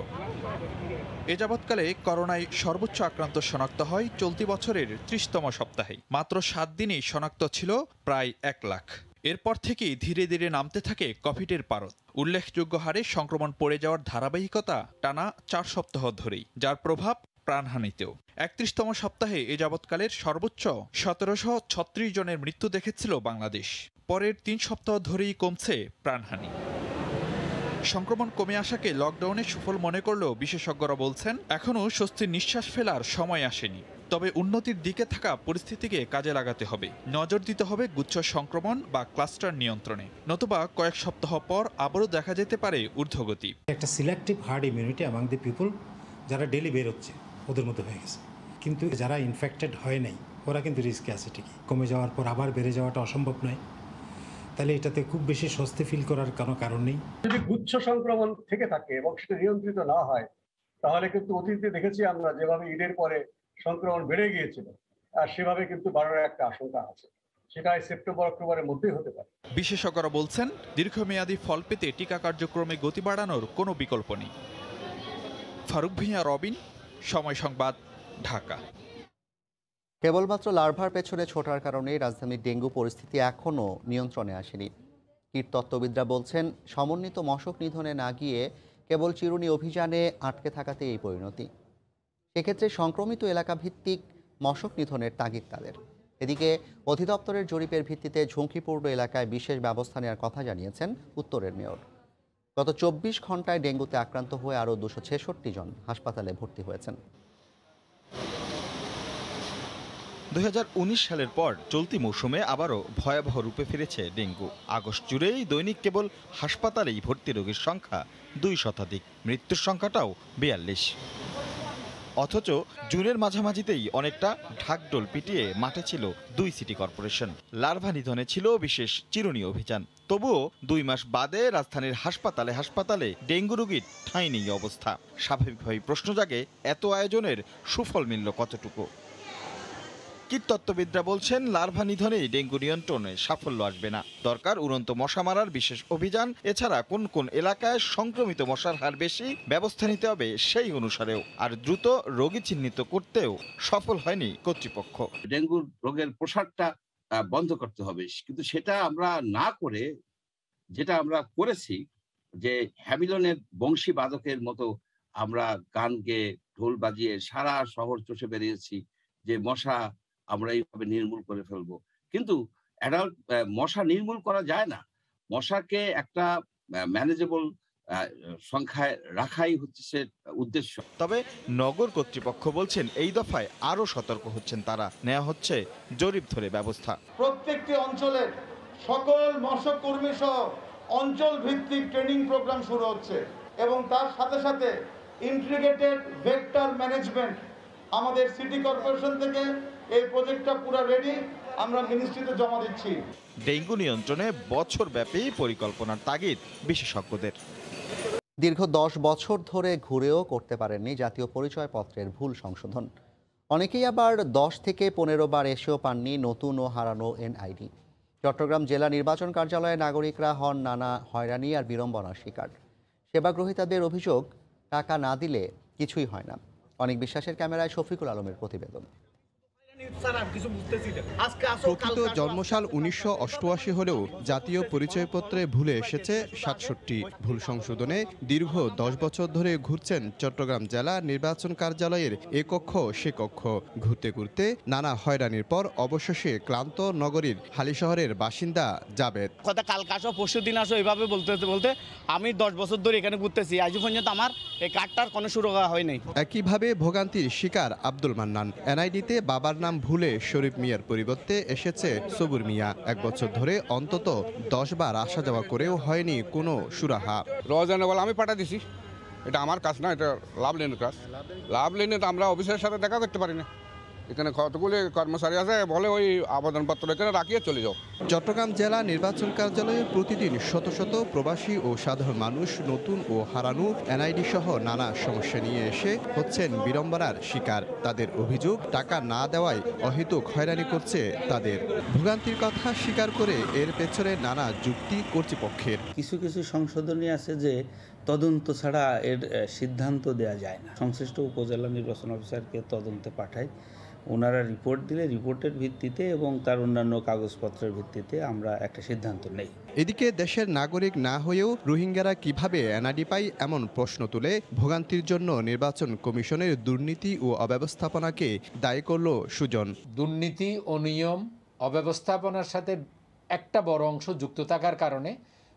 এ যাবৎকালে করোনায় সর্বোচ্চ আক্রান্ত শনাক্ত হয় চলতি বছরের 30তম সপ্তাহে। মাত্র 7 দিনেই শনাক্ত ছিল প্রায় 1 লাখ। এরপর থেকেই ধীরে ধীরে নামতে থাকে কোভিডের পারদ। উল্লেখযোগ্য হারে সংক্রমণ পড়ে যাওয়ার ধারাবাহিকতা টানা 4 সপ্তাহ ধরেই, যার প্রভাব প্রাণহানিতেও। 31তম সপ্তাহে এ যাবৎকালের সর্বোচ্চ 1736 জনের মৃত্যু দেখেছিল বাংলাদেশ। পরের 3 সপ্তাহ ধরেই কমছে প্রাণহানি। সংক্রমণ কমে আসাকে লকডাউনে সুফল মনে করলেও বিশেষজ্ঞরা বলছেন, এখনও স্বস্তির নিঃশ্বাস ফেলার সময় আসেনি। তবে উন্নতির দিকে থাকা পরিস্থিতিকে কাজে লাগাতে হবে, নজর দিতে হবে গুচ্ছ সংক্রমণ বা ক্লাস্টার নিয়ন্ত্রণে, নতুবা কয়েক সপ্তাহ পর আবারও দেখা যেতে পারে ঊর্ধ্বগতি। একটা selective hard immunity among the people যারা ডেলি বের হচ্ছে ওদের মধ্যে হয়ে গেছে, কিন্তু যারা ইনফেক্টেড হয় নাই ওরা কিন্তু রিস্কে আছে ঠিকই। কমে যাওয়ার পর আবার বেড়ে যাওয়াটা অসম্ভব নয়, তাহলে এটাতে খুব বেশি স্বস্তি ফিল করার কোনো কারণ নেই। যদি গুচ্ছ সংক্রমণ থেকে থাকে এবং সেটা নিয়ন্ত্রিত না হয়, তাহলে কিন্তু অতীতে দেখেছি আমরা যেভাবে ঈদের পরে সংক্রমণ বেড়ে গিয়েছিল, আর সেভাবে কিন্তু বাড়ার একটা আশঙ্কা আছে। সেটা সেপ্টেম্বর অক্টোবরের মধ্যেই হতে পারে। বিশেষজ্ঞরা বলছেন, দীর্ঘমেয়াদী ফল পেতে টিকা কার্যক্রমে গতি বাড়ানোর কোনো বিকল্প নেই। ফারুক ভূঁইয়া, রবিন, সময় সংবাদ, ঢাকা। কেবলমাত্র লার্ভার পেছনে ছোটার কারণেই রাজধানীর ডেঙ্গু পরিস্থিতি এখনও নিয়ন্ত্রণে আসেনি। কীটতত্ত্ববিদরা বলছেন, সমন্বিত মশক নিধনে না গিয়ে কেবল চিরুনি অভিযানে আটকে থাকাতে এই পরিণতি। সেক্ষেত্রে সংক্রমিত এলাকা ভিত্তিক মশক নিধনের তাগিদ তাদের। এদিকে অধিদপ্তরের জরিপের ভিত্তিতে ঝুঁকিপূর্ণ এলাকায় বিশেষ ব্যবস্থা নেওয়ার কথা জানিয়েছেন উত্তরের মেয়র। গত 24 ঘন্টায় ডেঙ্গুতে আক্রান্ত হয়ে আরও 266 জন হাসপাতালে ভর্তি হয়েছেন। 2019 সালের পর চলতি মৌসুমে আবারও ভয়াবহ রূপে ফিরেছে ডেঙ্গু। আগস্ট জুড়েই দৈনিক কেবল হাসপাতালেই ভর্তি রোগীর সংখ্যা 2 শতাধিক, মৃত্যুর সংখ্যাটাও 42। অথচ জুনের মাঝামাঝিতেই অনেকটা ঢাকঢোল পিটিয়ে মাঠে ছিল 2 সিটি কর্পোরেশন। লার্ভা নিধনে ছিল বিশেষ চিরুনি অভিযান। তবুও 2 মাস বাদে রাজধানীর হাসপাতালে হাসপাতালে ডেঙ্গু রোগীর ঠাঁই নেই অবস্থা। স্বাভাবিকভাবেই প্রশ্ন জাগে, এত আয়োজনের সুফল মিলল কতটুকু? কীটতত্ত্ববিদরা বলছেন, লার্ভা নিধনেই ডেঙ্গু নিয়ন্ত্রণে সাফল্য আসবে না, দরকার উড়ন্ত মশা মারার বিশেষ অভিযান। এছাড়া কোন কোন এলাকায় সংক্রমিত মশার হার বেশি ব্যবস্থা নিতে হবে সেই অনুসারেও। আর দ্রুত রোগী চিহ্নিত করতেও সফল হয়নি কর্তৃপক্ষ। ডেঙ্গু রোগের প্রসারটা বন্ধ করতে হবে, কিন্তু সেটা আমরা না করে যেটা আমরা করেছি যে হ্যামিলনের বংশী বাদকের মতো আমরা গান গেয়ে ঢোল বাজিয়ে সারা শহর চষে বেরিয়েছি যে মশা আমরা এইভাবে নির্মূল করে ফেলবো। কিন্তু অ্যাডাল্ট মশা নির্মূল করা যায় না, মশাকে একটা ম্যানেজেবল সংখ্যায় রাখাই হচ্ছে উদ্দেশ্য। তবে নগর কর্তৃপক্ষ বলছেন, এই দফায় আরো সতর্ক হচ্ছেন তারা। নেওয়া হচ্ছে জরিপ ধরে ব্যবস্থা। প্রত্যেকটি অঞ্চলের সকল মশক কর্মী সহ অঞ্চল ভিত্তিক ট্রেনিং প্রোগ্রাম শুরু হচ্ছে এবং তার সাথে সাথে ইন্টিগ্রেটেড ভেক্টর ম্যানেজমেন্ট। আমাদের সিটি কর্পোরেশন থেকে এই প্রজেক্টটা পুরো রেডি, আমরা মিনিস্ট্রিতে জমা দিচ্ছি। ডেঙ্গু নিয়ন্ত্রণে বছরব্যাপী পরিকল্পনার তাগিদ বিশেষজ্ঞদের। দীর্ঘ 10 বছর ধরে ঘুরেও করতে পারেননি জাতীয় পরিচয়পত্রের ভুল সংশোধন। অনেকেই আবার 10 থেকে 15 বার এসেও পাননি নতুন ও হারানো এনআইডি। চট্টগ্রাম জেলা নির্বাচন কার্যালয়ে নাগরিকরা হন নানা হয়রানি আর বিড়ম্বনার শিকার। সেবাগ্রহীতাদের অভিযোগ, টাকা না দিলে কিছুই হয় না। অনেক বিশ্বাসের ক্যামেরায় শফিকুল আলমের প্রতিবেদন। প্রকৃত জন্মসাল 1988 হলেও জাতীয় পরিচয়পত্রে ভুলে এসেছে 67। ভুল সংশোধনে দীর্ঘ 10 বছর ধরে ঘুরছেন চট্টগ্রাম জেলা নির্বাচন কার্যালয়ের এ কক্ষ সে কক্ষ। ঘুরতে ঘুরতে নানা হয়রানির পর অবশেষে ক্লান্ত নগরীর হালিশহরের বাসিন্দা জাবেদ। কথা কালকে আসো পরশু দিন আসো এইভাবে বলতে বলতে আমি 10 বছর ধরে এখানে ঘুরতেছি, আজ পর্যন্ত আমার এই কার্ডটার কোনো সুরক্ষা হয় নাই। একইভাবে ভোগান্তির শিকার আব্দুল মান্নান। এনআইডিতে বাবার নাম ভুলে শরীফ মিয়ার পরিবর্তে এসেছে সবুর মিয়া। 1 বছর ধরে অন্তত 10 বার আসা যাওয়া করেও হয়নি কোনো সুরাহা। রোজানা বলে আমি পাঠা দিছি, এটা আমার কাজ না, এটা লাভ লেনের কাজ। লাভ লেনে তো আমরা অফিসের সাথে দেখা করতে পারি না। এখানে কতগুলি কর্মচারী আছে, বলে ওই আবেদনপত্র এখানে রাখিয়ে চলে যাও। চট্টগ্রাম জেলা নির্বাচন কার্যালয়ে প্রতিদিন শত শত প্রবাসী ও সাধারণ মানুষ নতুন ও হারানো এনআইডি সহ নানা সমস্যা নিয়ে এসে হচ্ছেন বিড়ম্বনার শিকার। তাদের অভিযোগ, টাকা না দেওয়ায় অহেতুক হয়রানি করছে তাদের। ভোগান্তির কথা স্বীকার করে এর পেছনে নানা যুক্তি কর্তৃপক্ষের। কিছু কিছু সংশোধনী আছে যে তদন্ত ছাড়া এর সিদ্ধান্ত দেওয়া যায় না। সংশ্লিষ্ট উপজেলা নির্বাচন অফিসারকে তদন্তে পাঠায়, ওনারা রিপোর্ট দিলে রিপোর্টের ভিত্তিতে এবং তার অন্যান্য কাগজপত্রের ভিত্তিতে আমরা একটা সিদ্ধান্ত নেই। এদিকে দেশের নাগরিক না হয়েও রোহিঙ্গারা কিভাবে এনআইডি পায় এমন প্রশ্ন তুলে ভোগান্তির জন্য নির্বাচন কমিশনের দুর্নীতি ও অব্যবস্থাপনাকে দায়ী করল সুজন। দুর্নীতি, অনিয়ম, অব্যবস্থাপনার সাথে একটা বড় অংশ যুক্ত থাকার কারণে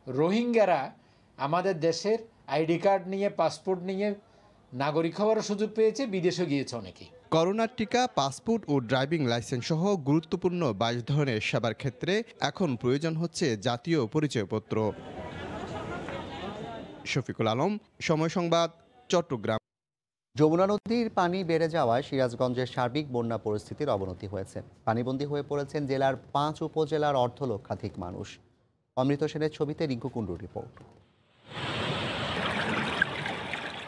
রোহিঙ্গারা আমাদের দেশের আইডি কার্ড নিয়ে, পাসপোর্ট নিয়ে নাগরিক হওয়ার সুযোগ পেয়েছে, বিদেশে গিয়েছে অনেকেই। করোনার টিকা, পাসপোর্ট ও ড্রাইভিং লাইসেন্স সহ গুরুত্বপূর্ণ 22 ধরনের সেবার ক্ষেত্রে এখন প্রয়োজন হচ্ছে জাতীয় পরিচয়পত্র। শফিকুল আলম, সময় সংবাদ, চট্টগ্রাম। যমুনা নদীর পানি বেড়ে যাওয়ায় সিরাজগঞ্জের সার্বিক বন্যা পরিস্থিতির অবনতি হয়েছে। পানিবন্দী হয়ে পড়েছেন জেলার 5 উপজেলার অর্ধলক্ষাধিক মানুষ। অমৃত সেনের ছবিতে রিঙ্কু কুণ্ডুর রিপোর্ট।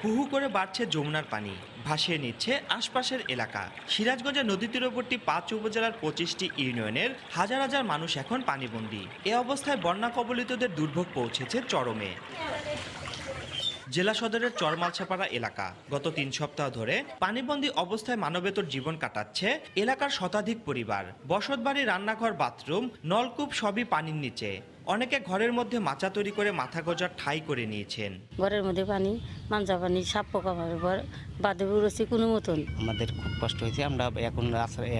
হুহু করে বাড়ছে যমুনার পানি, ভাসিয়ে নিচ্ছে আশপাশের এলাকা। সিরাজগঞ্জের নদী তীরবর্তী 5 উপজেলার 25টি ইউনিয়নের হাজার হাজার মানুষ এখন পানিবন্দী। এ অবস্থায় বন্যা কবলিতদের দুর্ভোগ পৌঁছেছে চরমে। জেলা সদরের চরমালছাপাড়া এলাকা গত 3 সপ্তাহ ধরে পানিবন্দী অবস্থায় মানবেতর জীবন কাটাচ্ছে এলাকার শতাধিক পরিবার। বসতবাড়ি, রান্নাঘর, বাথরুম, নলকূপ সবই পানির নিচে। অনেকে ঘরের মধ্যে মাচা তৈরি করে মাথা গোজার ঠাঁই করে নিয়েছেন। ঘরের মধ্যে পানি, মাঞ্জা পানি, সাপ পোকা বাদে উড়েছি কোনো মতন। আমাদের খুব কষ্ট হয়েছে, আমরা এখন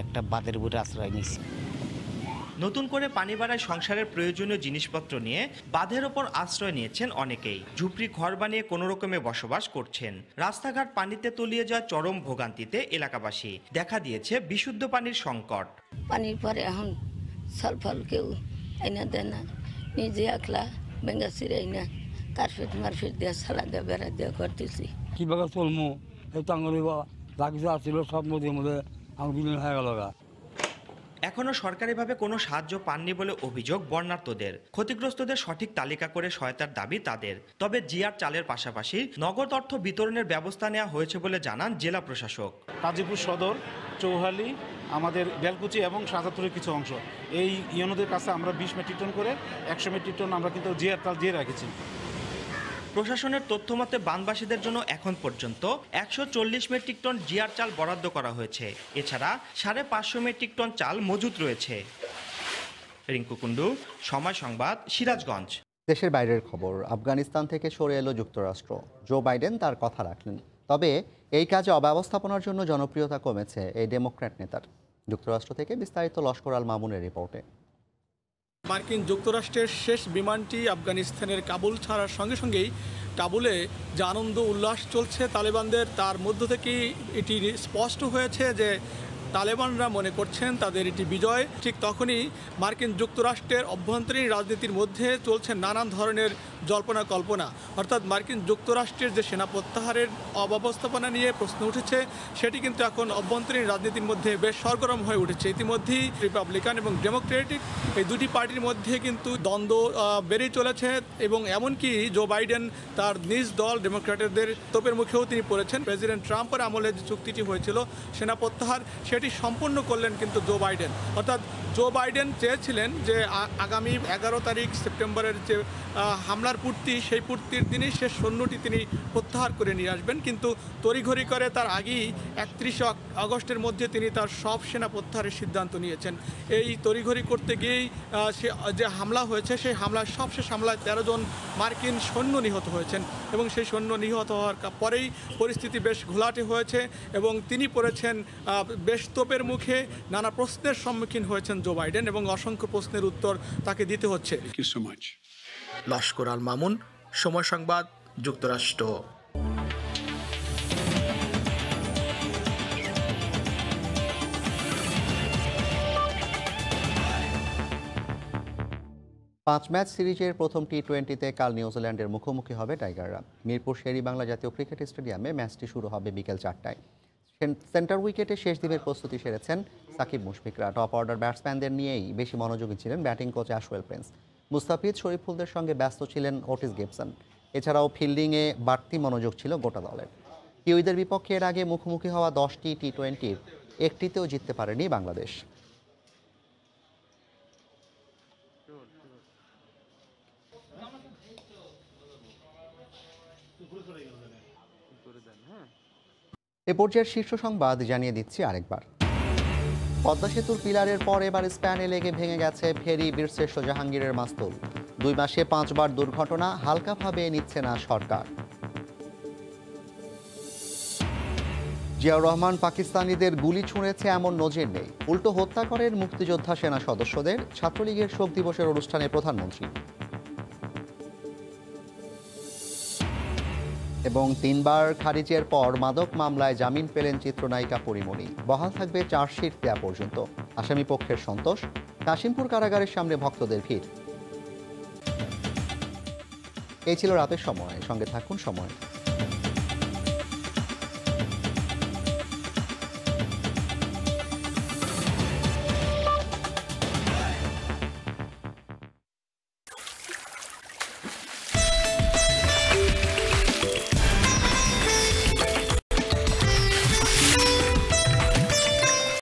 একটা বাদের উপরে আশ্রয় নিয়েছি। নতুন করে পানি বাড়ায় সংসারের প্রয়োজনীয় জিনিসপত্র নিয়ে বাঁধের ওপর আশ্রয় নিয়েছেন অনেকেই। ঝুপড়ি ঘর বানিয়ে কোনো রকমে বসবাস করছেন। রাস্তাঘাট পানিতে তলিয়ে যাওয়া চরম ভোগান্তিতে এলাকাবাসী। দেখা দিয়েছে বিশুদ্ধ পানির সংকট। পানির পরে এখন সালফাল কেউ আইনা দেয় না, নিজে একলা বেঙ্গা চিরাই না কার্পেট মারফেট দিয়ে সালা দিয়ে বেড়া দিয়ে করতেছি। কিভাবে চলমু এই টাঙ্গরি লাগিয়ে আসছিল সব নদীর মধ্যে আমার বিলীন হয়ে গেল। এখনো সরকারিভাবে কোনো সাহায্য পাননি বলে অভিযোগ বন্যার্তদের। ক্ষতিগ্রস্তদের সঠিক তালিকা করে সহায়তার দাবি তাদের। তবে জিআর চালের পাশাপাশি নগদ অর্থ বিতরণের ব্যবস্থা নেওয়া হয়েছে বলে জানান জেলা প্রশাসক। গাজীপুর সদর, চৌহালি, আমাদের বেলকুচি এবং শাহজাদপুরের কিছু অংশ এই ইউনোদের কাছে আমরা 20 মেট্রিক টন করে 100 মেট্রিক টন আমরা কিন্তু জিআর চাল দিয়ে রেখেছি। প্রশাসনের তথ্য মতে বানবাসীদের জন্য এখন পর্যন্ত 140 মেট্রিক টন জিআর চাল বরাদ্দ করা হয়েছে। এছাড়া 550 মেট্রিক টন চাল মজুত রয়েছে। রিঙ্কু কুন্ডু, সময় সংবাদ, সিরাজগঞ্জ। দেশের বাইরের খবর। আফগানিস্তান থেকে সরে এলো যুক্তরাষ্ট্র। জো বাইডেন তার কথা রাখলেন, তবে এই কাজে অব্যবস্থাপনার জন্য জনপ্রিয়তা কমেছে এই ডেমোক্র্যাট নেতার। যুক্তরাষ্ট্র থেকে বিস্তারিত লস্কর আল মামুনের রিপোর্টে। মার্কিন যুক্তরাষ্ট্রের শেষ বিমানটি আফগানিস্তানের কাবুল ছাড়ার সঙ্গে সঙ্গেই কাবুলে যে আনন্দ উল্লাস চলছে তালেবানদের, তার মধ্য থেকেই এটি স্পষ্ট হয়েছে যে তালেবানরা মনে করছেন তাদের এটি বিজয়। ঠিক তখনই মার্কিন যুক্তরাষ্ট্রের অভ্যন্তরীণ রাজনীতির মধ্যে চলছে নানান ধরনের জল্পনা কল্পনা। অর্থাৎ মার্কিন যুক্তরাষ্ট্রের যে সেনা প্রত্যাহারের অব্যবস্থাপনা নিয়ে প্রশ্ন উঠেছে, সেটি কিন্তু এখন অভ্যন্তরীণ রাজনীতির মধ্যে বেশ সরগরম হয়ে উঠেছে। ইতিমধ্যেই রিপাবলিকান এবং ডেমোক্রেটিক এই দুটি পার্টির মধ্যে কিন্তু দ্বন্দ্ব বেড়েই চলেছে এবং এমনকি জো বাইডেন তার নিজ দল ডেমোক্র্যাটদের তোপের মুখেও তিনি পড়েছেন। প্রেসিডেন্ট ট্রাম্পের আমলে যে চুক্তিটি হয়েছিল সেনা প্রত্যাহার, সেটি সম্পূর্ণ করলেন কিন্তু জো বাইডেন। অর্থাৎ জো বাইডেন চেয়েছিলেন যে আগামী 11 তারিখ সেপ্টেম্বরের যে হামলার পূর্তি, সেই পূর্তির দিনই শেষ সৈন্যটি তিনি প্রত্যাহার করে নিয়ে আসবেন, কিন্তু তড়িঘড়ি করে তার আগেই 31 আগস্টের মধ্যে তিনি তার সব সেনা প্রত্যাহারের সিদ্ধান্ত নিয়েছেন। এই তড়িঘড়ি করতে গিয়েই যে হামলা হয়েছে, সেই হামলার সবশেষ হামলায় 13 জন মার্কিন সৈন্য নিহত হয়েছেন এবং সেই সৈন্য নিহত হওয়ার পরেই পরিস্থিতি বেশ ঘোলাটে হয়েছে এবং তিনি পড়েছেন বেশ তোপের মুখে। নানা প্রশ্নের সম্মুখীন হয়েছেন জো বাইডেন এবং অসংখ্য প্রশ্নের উত্তর তাকে দিতে হচ্ছে। লস্কর আল মামুন, সময় সংবাদ, যুক্তরাষ্ট্র। পাঁচ ম্যাচ সিরিজের প্রথম টি20তে কাল নিউজিল্যান্ডের মুখোমুখি হবে টাইগাররা। মিরপুর শের-ই-বাংলা জাতীয় ক্রিকেট স্টেডিয়ামে ম্যাচটি শুরু হবে বিকেল 4টায়। সেন্টার উইকেটে শেষ দিনের প্রস্তুতি সেরেছেন সাকিব মুশফিকরা। টপ অর্ডার ব্যাটসম্যানদের নিয়েই বেশি মনোযোগী ছিলেন batting coach Ashwell Prince. Mustafiz, শরীফুলদের সঙ্গে ব্যস্ত ছিলেন ওটিস গিবসন। এছাড়াও ফিল্ডিংয়ে বাড়তি মনোযোগ ছিল গোটা দলের। কিউইদের বিপক্ষে এর আগে মুখোমুখি হওয়া 10টি টি20-র একটিতেও জিততে পারেনি বাংলাদেশ। এ পর্যায়ের শীর্ষ সংবাদ জানিয়ে দিচ্ছি আরেকবার। পদ্মা সেতুর পিলারের পর এবার স্প্যানে লেগে ভেঙে গেছে ফেরি বীরশ্রেষ্ঠ জাহাঙ্গীরের মাস্তুল। 2 মাসে 5 বার দুর্ঘটনা, হালকাভাবে নিচ্ছে না সরকার। জিয়াউর রহমান পাকিস্তানিদের গুলি ছুঁড়েছে এমন নজির নেই। উল্টো হত্যা করেন মুক্তিযোদ্ধা সেনা সদস্যদের। ছাত্রলীগের শোক দিবসের অনুষ্ঠানে প্রধানমন্ত্রী। এবং 3 বার খারিজের পর মাদক মামলায় জামিন পেলেন চিত্রনায়িকা পরিমণি। বহাল থাকবে চার্জশিট দেওয়া পর্যন্ত। আসামি পক্ষের সন্তোষ। কাশিমপুর কারাগারের সামনে ভক্তদের ভিড়। এই ছিল রাতের সময়। সঙ্গে থাকুন সময়।